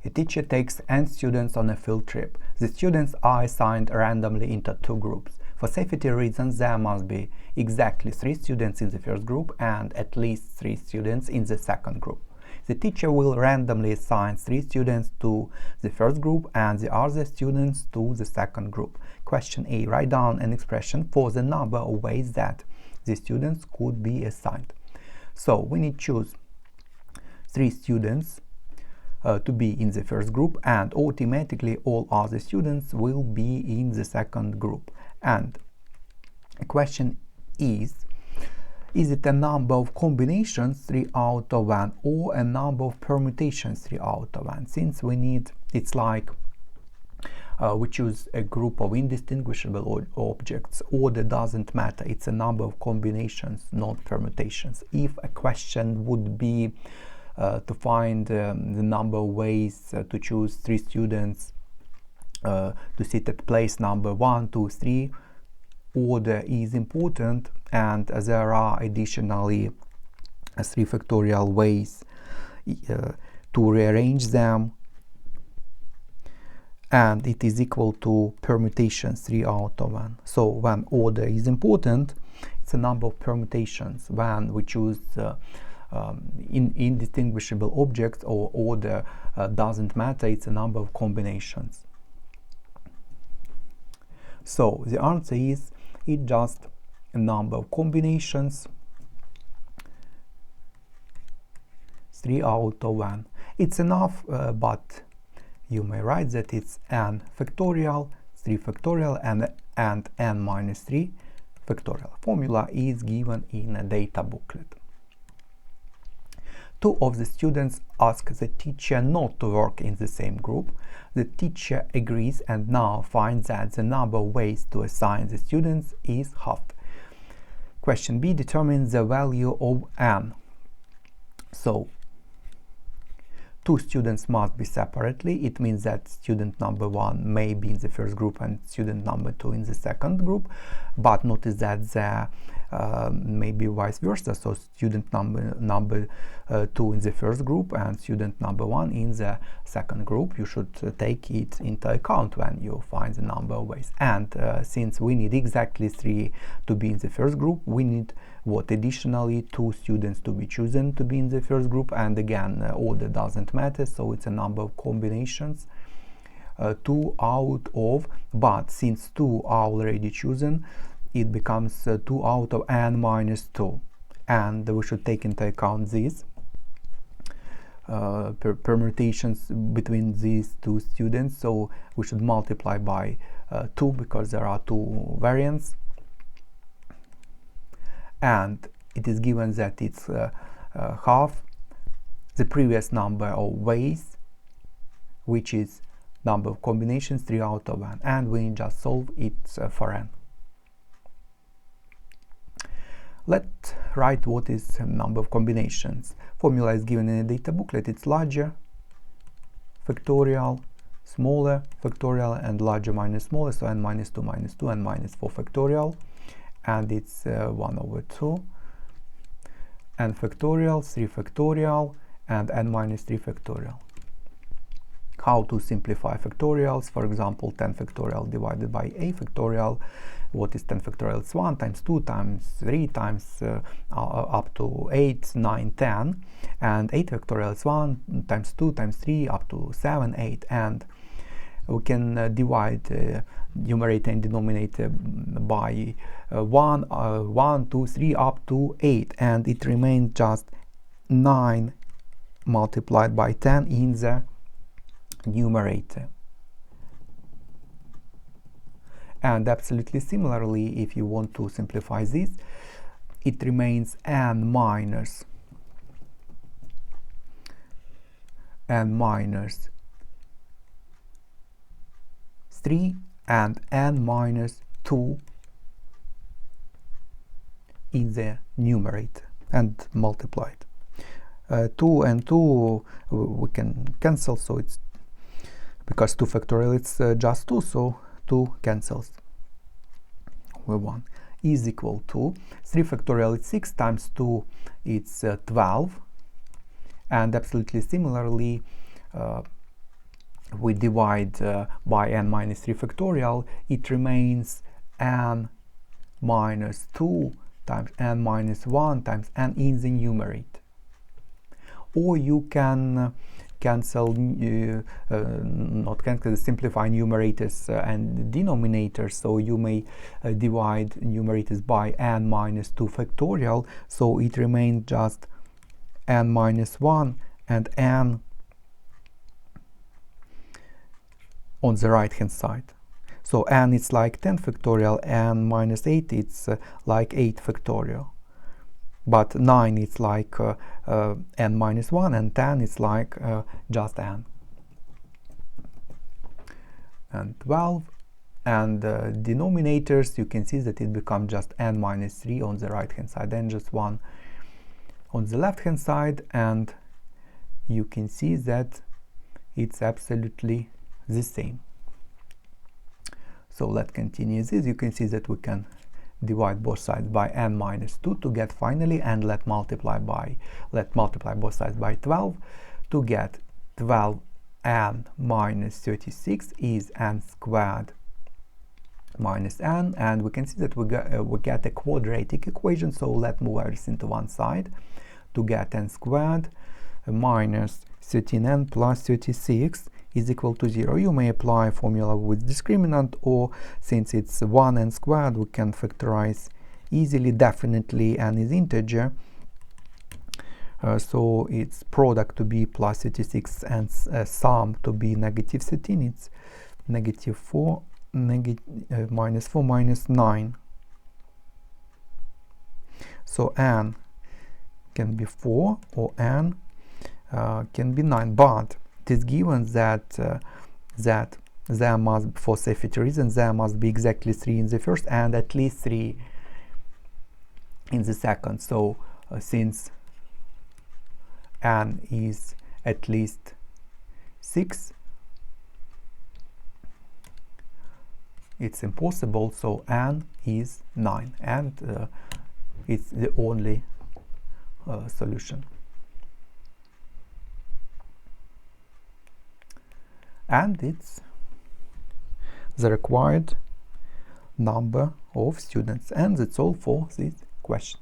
A teacher takes n students on a field trip. The students are assigned randomly into two groups. For safety reasons, there must be exactly 3 students in the first group and at least 3 students in the second group. The teacher will randomly assign 3 students to the first group and the other students to the second group. Question A. Write down an expression for the number of ways that the students could be assigned. So we need to choose 3 students to be in the first group, and automatically all other students will be in the second group. And the question is it a number of combinations 3 out of 1 or a number of permutations 3 out of 1? Since we need, it's like we choose a group of indistinguishable objects, order doesn't matter, it's a number of combinations, not permutations. If a question would be to find the number of ways to choose 3 students to sit at place number 1, 2, 3, order is important, and there are additionally 3 factorial ways to rearrange them, and it is equal to permutations 3 out of 1. So when order is important, it's a number of permutations. When we choose indistinguishable objects or order doesn't matter, it's a number of combinations. So the answer is it's just a number of combinations 3 out of 1. It's enough, but you may write that it's n factorial, 3 factorial, and n minus 3 factorial. Formula is given in a data booklet. 2 of the students ask the teacher not to work in the same group. The teacher agrees and now finds that the number of ways to assign the students is half. Question B. Determine the value of n. So 2 students must be separately. It means that student number 1 may be in the first group and student number 2 in the second group, but notice that there may be vice versa. So student number 2 in the first group and student number 1 in the second group. You should take it into account when you find the number of ways. And since we need exactly 3 to be in the first group, we need additionally 2 students to be chosen to be in the first group, and again order doesn't matter, so it's a number of combinations 2 out of, but since 2 are already chosen, it becomes 2 out of n minus 2, and we should take into account these permutations between these 2 students, so we should multiply by 2 because there are 2 variants. And it is given that it's half the previous number of ways, which is number of combinations 3 out of 1, and we just solve it for n. Let's write what is number of combinations. Formula is given in a data booklet. It's larger factorial, smaller factorial, and larger minus smaller, so n minus 2 minus 2 and minus 4 factorial. And it's 1 over 2, n factorial, 3 factorial, and n minus 3 factorial. How to simplify factorials? For example, 10 factorial divided by a factorial. What is 10 factorial? It's 1 times 2 times 3 times up to 8, 9, 10. And 8 factorial is 1 times 2 times 3 up to 7, 8. And we can divide numerator and denominator by 1, 2, 3 up to 8, and it remains just 9 multiplied by 10 in the numerator. And absolutely similarly, if you want to simplify this, it remains n minus 3 and n minus 2 in the numerator and multiplied. 2 and 2 we can cancel, so it's because 2 factorial it's just 2, so 2 cancels with 1 is equal to 3 factorial it's 6 times 2 it's 12, and absolutely similarly we divide by n minus 3 factorial, it remains n minus 2 times n minus 1 times n in the numerator. Or you can cancel, not cancel, simplify numerators and denominators, so you may divide numerators by n minus 2 factorial, so it remains just n minus 1 and n on the right hand side. So n is like 10 factorial, n minus 8 it's like 8 factorial. But 9 is like n minus 1, and 10 is like just n. And 12, and denominators, you can see that it becomes just n minus 3 on the right hand side, and just 1 on the left hand side, and you can see that it's absolutely the same. So let's continue this. You can see that we can divide both sides by n minus 2 to get finally, and let's multiply both sides by 12 to get 12n minus 36 is n squared minus n, and we can see that we get a quadratic equation. So let's move everything to one side to get n squared minus 13n plus 36 is equal to 0. You may apply a formula with discriminant, or since it's 1n squared, we can factorize easily. Definitely n is integer, so its product to be plus 36 and sum to be negative 13. It's negative 4 minus 4 minus 9. So n can be 4 or n can be 9, but it is given that there must, for safety reasons, there must be exactly 3 in the first and at least 3 in the second. So since n is at least 6, it's impossible, so n is 9, and it's the only solution. And it's the required number of students. And that's all for this question.